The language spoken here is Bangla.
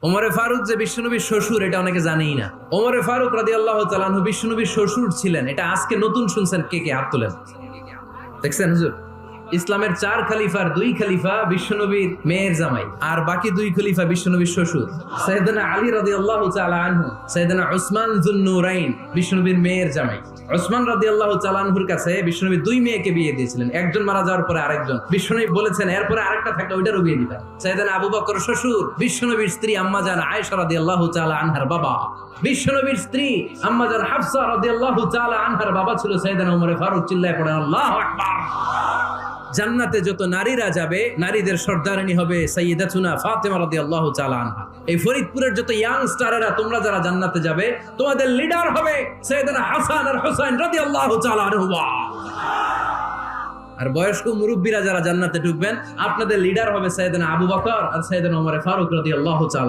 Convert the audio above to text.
ওমরে ফারুক যে বিশ্বনবীর শ্বশুর এটা অনেকে জানেই না। ওমরে ফারুক রাদিয়াল্লাহু তাআলা আনহু বিশ্বনবীর শ্বশুর ছিলেন, এটা আজকে নতুন শুনছেন। কে কে হাত তোলেন? দেখছেন হুজুর, ইসলামের 4 খলিফার 2 খলিফা বিশ্বনবীর মেয়ের জামাই, আর বাকি 2 খলিফা বিশ্বনবীর শ্বশুর। সাইয়েদনা আলী রাদিয়াল্লাহু তাআলা আনহু, সাইয়েদনা উসমান যুন-নূরাইন বিশ্বনবীর মেয়ের জামাই। উসমান রাদিয়াল্লাহু তাআলা আনহুর কাছে বিশ্বনবী 2 মেয়েকে বিয়ে দিয়েছিলেন, একজন মারা যাওয়ার পরে আরেকজন। বিশ্বনবী বলেছেন এরপরে আরেকটা থাকলে ওইটারও বিয়ে দিবেন। সাইয়েদনা আবু বকর শ্বশুর, বিশ্বনবীর স্ত্রী আম্মা জান আয়েশা রাদিয়াল্লাহু তাআলা আনহার বাবা। বিশ্বনবীর স্ত্রী আম্মা জান হাফসা রাদিয়াল্লাহু তাআলা আনহার বাবা ছিল সাইয়েদনা ওমর ফারুক। চিল্লায় পড়েন আল্লাহু আকবার। জান্নাতে যত নারীরা যাবে, নারীদের সর্দারিনী হবে সাইয়্যিদাতুনা ফাতেমা রাদিয়াল্লাহু তাআলা আনহা। এই ফরিদপুরের যত ইয়াং স্টারেরা তোমরা যারা জান্নাতে যাবে, তোমাদের লিডার হবে সাইয়েদনা হাসান আর হুসাইন রাদিয়াল্লাহু তাআলা আনহুমা। আর বয়স্ক মুরব্বীরা যারা জান্নাতে ঢুকবেন, আপনাদের লিডার হবে সাইয়েদনা আবু বকর আর সাইয়েদনা ওমর ফারুক রাদিয়াল্লাহু তাআলা।